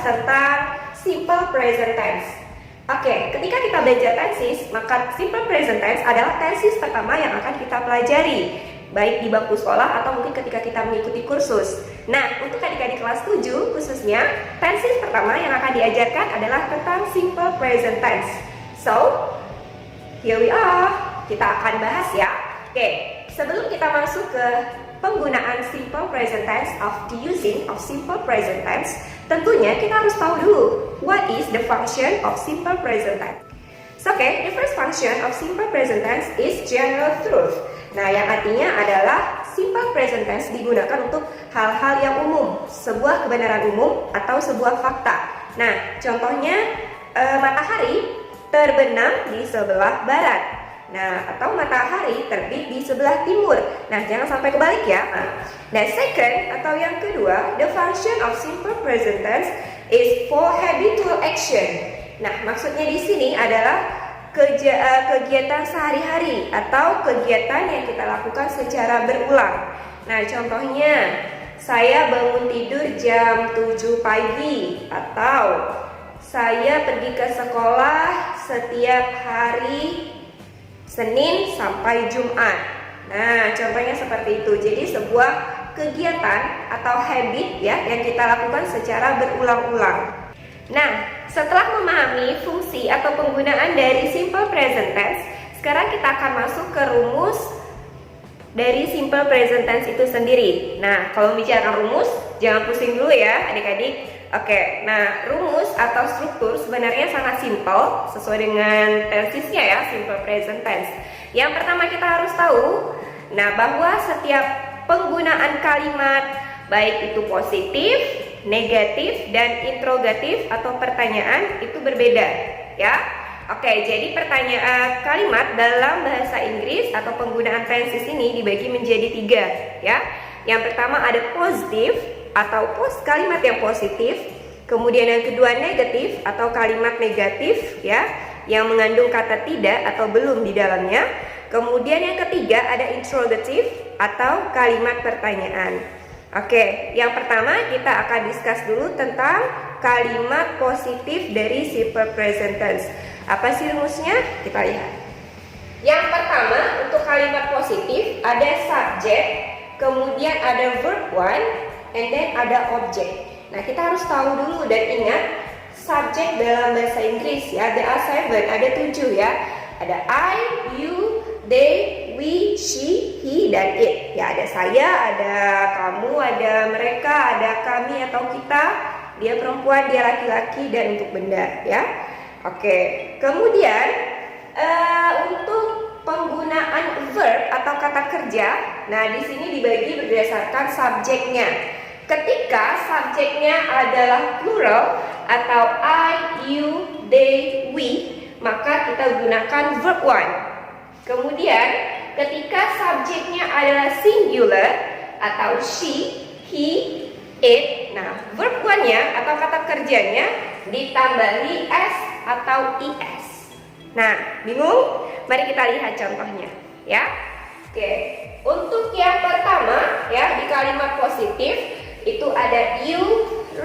tentang simple present tense. Oke, ketika kita belajar tenses, maka simple present tense adalah tenses pertama yang akan kita pelajari, baik di bangku sekolah atau mungkin ketika kita mengikuti kursus. Nah, untuk adik-adik kelas 7 khususnya, tenses pertama yang akan diajarkan adalah tentang simple present tense. So, here we are. Kita akan bahas ya. Oke, sebelum kita masuk ke penggunaan simple present tense of the using of simple present tense, tentunya kita harus tahu dulu what is the function of simple present tense. So, the first function of simple present tense is general truth. Nah, yang artinya adalah simple present tense digunakan untuk hal-hal yang umum, sebuah kebenaran umum atau sebuah fakta. Nah, contohnya matahari terbenam di sebelah barat. Nah, atau matahari terbit di sebelah timur. Nah, jangan sampai kebalik ya. Nah, second atau yang kedua, the function of simple present tense is for habitual action. Nah, maksudnya di sini adalah kegiatan sehari-hari atau kegiatan yang kita lakukan secara berulang. Nah, contohnya saya bangun tidur jam 7 pagi atau saya pergi ke sekolah setiap hari Senin sampai Jumat. Nah, contohnya seperti itu. Jadi sebuah kegiatan atau habit ya yang kita lakukan secara berulang-ulang. Nah, setelah memahami fungsi atau penggunaan dari simple present tense, sekarang kita akan masuk ke rumus dari simple present tense itu sendiri. Nah, kalau bicara rumus, jangan pusing dulu ya adik-adik. Oke, nah rumus atau struktur sebenarnya sangat simple sesuai dengan tensesnya ya, simple present tense. Yang pertama kita harus tahu, nah bahwa setiap penggunaan kalimat baik itu positif, negatif, dan interrogatif atau pertanyaan itu berbeda ya. Oke, jadi pertanyaan kalimat dalam bahasa Inggris atau penggunaan tenses ini dibagi menjadi 3 ya. Yang pertama ada positif atau kalimat yang positif, kemudian yang kedua negatif atau kalimat negatif ya, yang mengandung kata tidak atau belum di dalamnya. Kemudian yang ketiga ada interrogative atau kalimat pertanyaan. Oke, yang pertama kita akan discuss dulu tentang kalimat positif dari simple present tense. Apa sih rumusnya? Kita lihat. Yang pertama untuk kalimat positif ada subject, kemudian ada verb 1, and then ada object. Nah, kita harus tahu dulu dan ingat subjek dalam bahasa Inggris ya, there are 7, ada 7 ya. Ada I, you, they, we, she, he, dan it. Ya, ada saya, ada kamu, ada mereka, ada kami atau kita, dia perempuan, dia laki-laki, dan untuk benda ya. Oke, kemudian untuk penggunaan verb atau kata kerja, nah di sini dibagi berdasarkan subjeknya. Ketika subjeknya adalah plural atau I, you, they, we, maka kita gunakan verb 1. Kemudian ketika subjeknya adalah singular atau she, he, it, nah verb 1-nya atau kata kerjanya ditambahi s atau es. Nah, bingung? Mari kita lihat contohnya ya. Oke, untuk yang pertama ya di kalimat positif itu ada you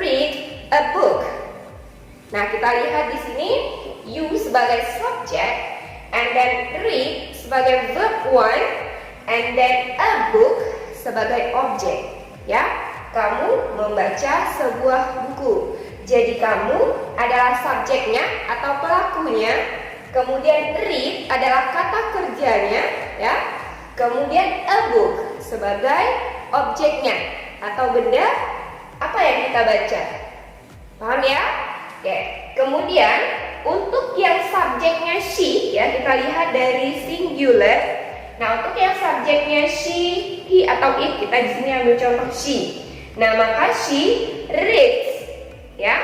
read a book. Nah, kita lihat di sini you sebagai subject, and then read sebagai verb 1, and then a book sebagai objek. Ya, kamu membaca sebuah buku. Jadi kamu adalah subjeknya atau pelakunya. Kemudian read adalah kata kerjanya, ya. Kemudian a book sebagai objeknya atau benda apa yang kita baca. Paham ya? Oke. Kemudian untuk yang subjeknya she, ya kita lihat dari singular. Nah, untuk yang subjeknya she, he atau it, kita di sini ambil contoh she. Nah, maka she reads, ya.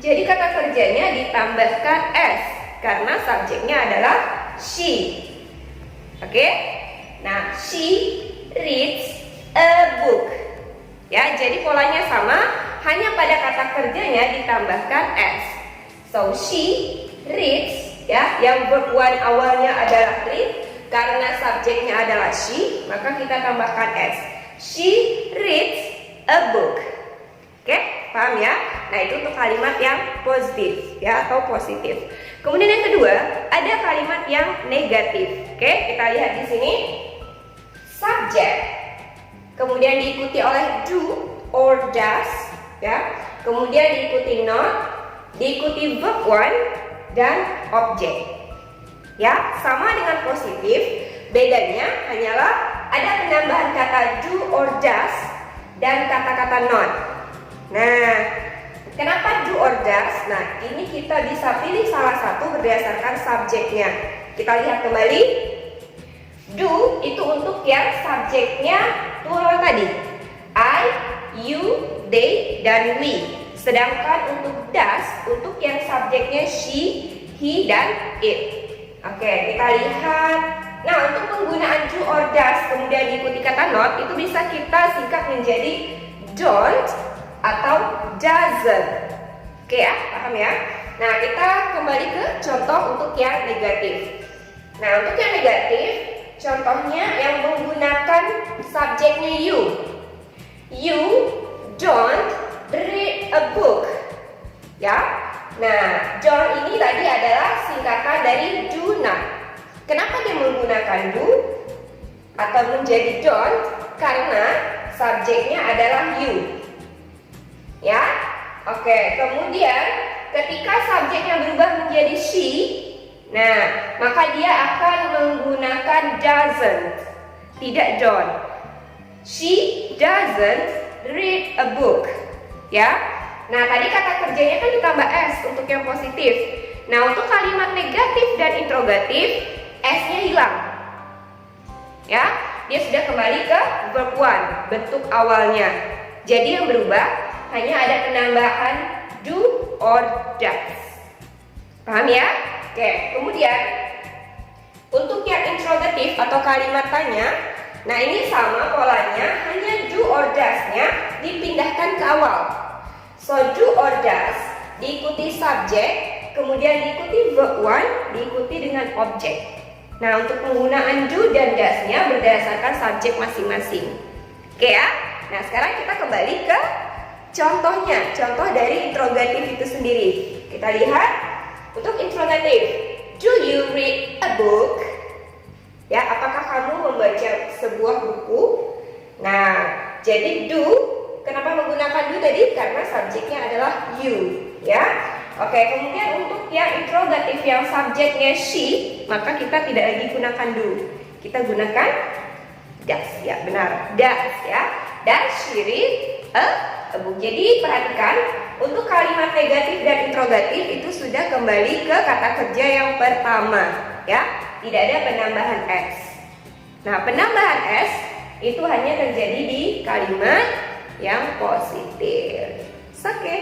Jadi kata kerjanya ditambahkan s karena subjeknya adalah she. Oke? Nah, she reads a book. Ya, jadi polanya sama, hanya pada kata kerjanya ditambahkan s. So she reads, ya, yang verb 1 awalnya adalah read, karena subjeknya adalah she, maka kita tambahkan s. She reads a book. Oke, paham ya? Nah, itu untuk kalimat yang positif ya, atau positif. Kemudian yang kedua, ada kalimat yang negatif. Oke, kita lihat di sini. Subject, kemudian diikuti oleh do or does ya. Kemudian diikuti not, diikuti verb one dan object. Ya, sama dengan positif, bedanya hanyalah ada penambahan kata do or does dan kata-kata not. Nah, kenapa do or does? Nah, ini kita bisa pilih salah satu berdasarkan subjeknya. Kita lihat kembali. Do itu untuk yang subjeknya plural tadi. I, you, they, dan we. Sedangkan untuk does, untuk yang subjeknya she, he, dan it. Oke, kita lihat. Nah, untuk penggunaan do or does kemudian diikuti kata not, itu bisa kita singkat menjadi don't atau doesn't. Oke ya, paham ya? Nah, kita kembali ke contoh untuk yang negatif. Nah, untuk yang negatif, contohnya yang menggunakan subjeknya you. You don't read a book. Ya. Nah, don't ini tadi adalah singkatan dari do not. Kenapa dia menggunakan do atau menjadi don't? Karena subjeknya adalah you. Ya. Oke, kemudian ketika subjeknya berubah menjadi she, nah, maka dia akan menggunakan doesn't, tidak don't. She doesn't read a book. Ya. Nah, tadi kata kerjanya kan ditambah s untuk yang positif. Nah, untuk kalimat negatif dan interrogatif, s-nya hilang. Ya, dia sudah kembali ke verb one, bentuk awalnya. Jadi yang berubah hanya ada penambahan do or does. Paham ya? Oke, kemudian untuk yang interrogatif atau kalimat tanya, nah ini sama polanya, hanya do or does-nya dipindahkan ke awal. So do or does diikuti subjek, kemudian diikuti verb one, diikuti dengan objek. Nah, untuk penggunaan do dan does-nya berdasarkan subjek masing-masing. Oke ya? Nah, sekarang kita kembali ke contohnya, contoh dari interrogatif itu sendiri. Kita lihat untuk interrogatif. Do you read a book? Ya, apakah kamu membaca sebuah buku? Nah, jadi do, kenapa menggunakan do tadi? Karena subjeknya adalah you, ya. Oke, kemudian untuk yang interrogatif yang subjeknya she, maka kita tidak lagi gunakan do. Kita gunakan does, ya benar, does ya. Does she read a book? Jadi perhatikan, untuk kalimat negatif dan interrogatif itu sudah kembali ke kata kerja yang pertama, ya. Tidak ada penambahan s. Nah, penambahan s itu hanya terjadi di kalimat yang positif. Oke.